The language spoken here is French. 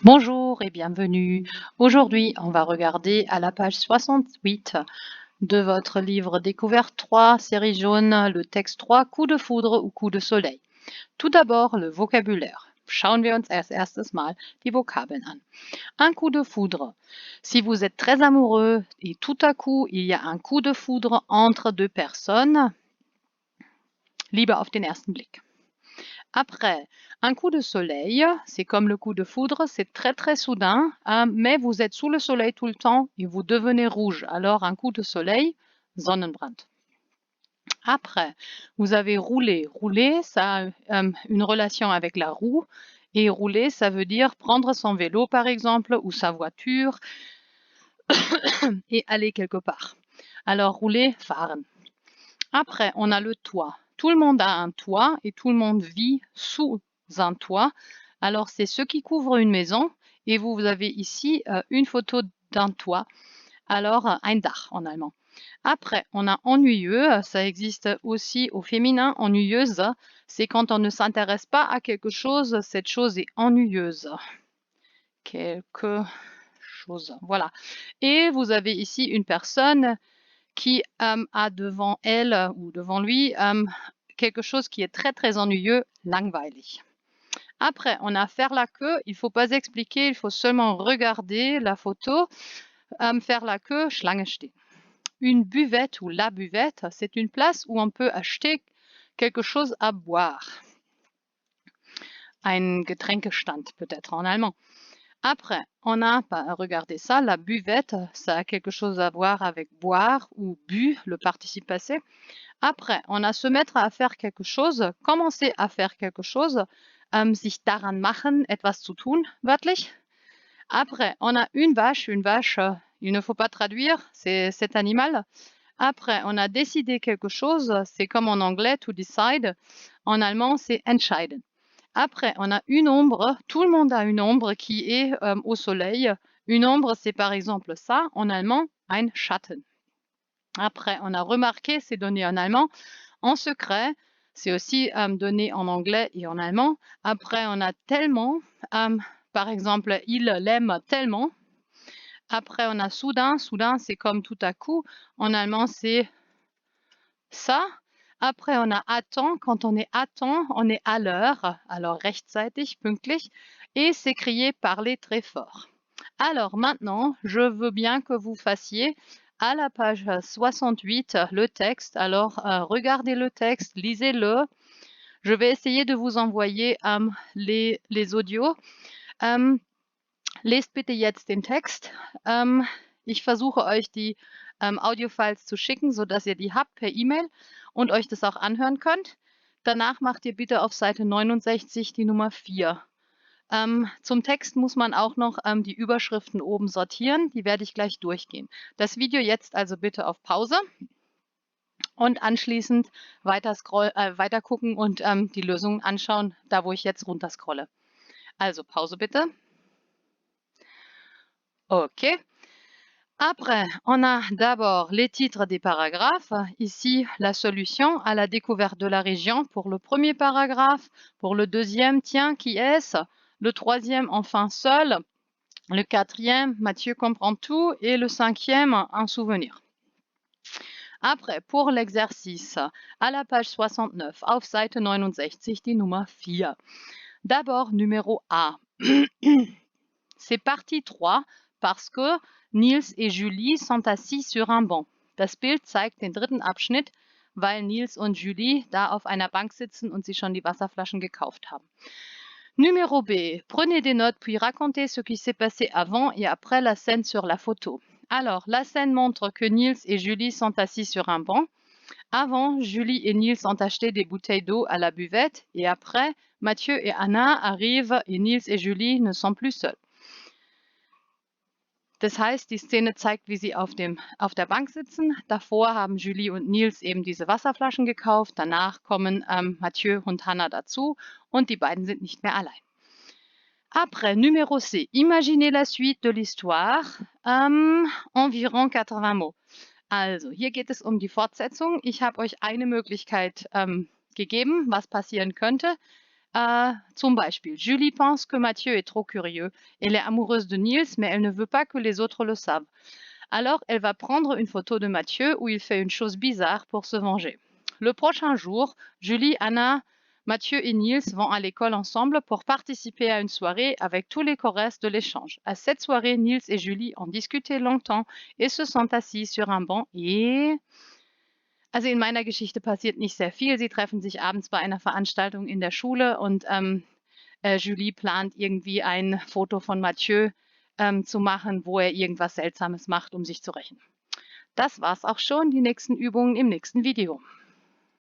Bonjour et bienvenue. Aujourd'hui, on va regarder à la page 68 de votre livre Découverte 3, série jaune, le texte 3, coup de foudre ou coup de soleil. Tout d'abord, le vocabulaire. Schauen wir uns als erstes mal die Vokabeln an. Un coup de foudre. Si vous êtes très amoureux et tout à coup, il y a un coup de foudre entre deux personnes, Liebe auf den ersten Blick. Après, un coup de soleil, c'est comme le coup de foudre, c'est très soudain, mais vous êtes sous le soleil tout le temps et vous devenez rouge. Alors, un coup de soleil, Sonnenbrand. Après, vous avez roulé. Rouler, ça a une relation avec la roue. Et rouler, ça veut dire prendre son vélo, par exemple, ou sa voiture et aller quelque part. Alors, rouler, fahren. Après, on a le toit. Tout le monde a un toit et tout le monde vit sous un toit. Alors, c'est ce qui couvre une maison. Et vous avez ici une photo d'un toit. Alors, ein Dach en allemand. Après, on a ennuyeux. Ça existe aussi au féminin. Ennuyeuse, c'est quand on ne s'intéresse pas à quelque chose. Cette chose est ennuyeuse. Quelque chose. Voilà. Et vous avez ici une personne qui a devant elle ou devant lui quelque chose qui est très ennuyeux, langweilig. Après, on a faire la queue. Il ne faut pas expliquer, il faut seulement regarder la photo. Faire la queue, Schlange stehen. Une buvette ou la buvette, c'est une place où on peut acheter quelque chose à boire. Ein Getränkestand peut-être en allemand. Après, on a, regardez ça, la buvette, ça a quelque chose à voir avec boire ou bu, le participe passé. Après, on a se mettre à faire quelque chose, commencer à faire quelque chose, sich daran machen, etwas zu tun, wörtlich. Après, on a une vache, il ne faut pas traduire, c'est cet animal. Après, on a décidé quelque chose, c'est comme en anglais, to decide. En allemand, c'est entscheiden. Après, on a une ombre, tout le monde a une ombre qui est au soleil. Une ombre, c'est par exemple ça, en allemand, ein Schatten. Après, on a remarqué, c'est donné en allemand, en secret, c'est aussi donné en anglais et en allemand. Après, on a tellement, par exemple, il l'aime tellement. Après, on a soudain, soudain, c'est comme tout à coup. En allemand, c'est ça. Après, on a attend. Quand on est attend, on est à l'heure. Alors, rechtzeitig, pünktlich. Et c'est crier, parler très fort. Alors, maintenant, je veux bien que vous fassiez à la page 68 le texte. Alors, regardez le texte, lisez-le. Je vais essayer de vous envoyer les audios. Lest bitte jetzt den Text. Ich versuche euch die Audiofiles zu schicken, sodass ihr die habt per E-Mail und euch das auch anhören könnt. Danach macht ihr bitte auf Seite 69 die Nummer 4. Zum Text muss man auch noch die Überschriften oben sortieren. Die werde ich gleich durchgehen. Das Video jetzt also bitte auf Pause und anschließend weiter gucken und die Lösungen anschauen, da wo ich jetzt runter scrolle. Also Pause bitte. OK. Après, on a d'abord les titres des paragraphes. Ici, la solution à la découverte de la région pour le premier paragraphe. Pour le deuxième, tiens, qui est-ce? Le troisième, enfin, seul. Le quatrième, Mathieu comprend tout. Et le cinquième, un souvenir. Après, pour l'exercice, à la page 69, auf Seite 69, die Nummer 4. D'abord, numéro A. C'est partie 3 parce que Nils et Julie sont assis sur un banc. Das Bild zeigt den dritten Abschnitt, weil Nils und Julie da auf einer Bank sitzen und sie schon die Wasserflaschen gekauft haben. Numéro B. Prenez des notes puis racontez ce qui s'est passé avant et après la scène sur la photo. Alors, la scène montre que Nils et Julie sont assis sur un banc. Avant, Julie et Nils ont acheté des bouteilles d'eau à la buvette et après, Mathieu et Anna arrivent et Nils et Julie ne sont plus seuls. Das heißt, die Szene zeigt, wie sie auf der Bank sitzen. Davor haben Julie und Nils eben diese Wasserflaschen gekauft. Danach kommen Mathieu und Hannah dazu und die beiden sind nicht mehr allein. Après, numéro C. Imaginez la suite de l'histoire. Environ 80 mots. Also, hier geht es um die Fortsetzung. Ich habe euch eine Möglichkeit gegeben, was passieren könnte. Zum Beispiel, Julie pense que Mathieu est trop curieux. Elle est amoureuse de Niels, mais elle ne veut pas que les autres le savent. Alors, elle va prendre une photo de Mathieu où il fait une chose bizarre pour se venger. Le prochain jour, Julie, Anna, Mathieu et Niels vont à l'école ensemble pour participer à une soirée avec tous les choresses de l'échange. À cette soirée, Niels et Julie ont discuté longtemps et se sont assis sur un banc et... Also in meiner Geschichte passiert nicht sehr viel. Sie treffen sich abends bei einer Veranstaltung in der Schule und Julie plant irgendwie ein Foto von Mathieu zu machen, wo er irgendwas Seltsames macht, um sich zu rächen. Das war's auch schon. Die nächsten Übungen im nächsten Video.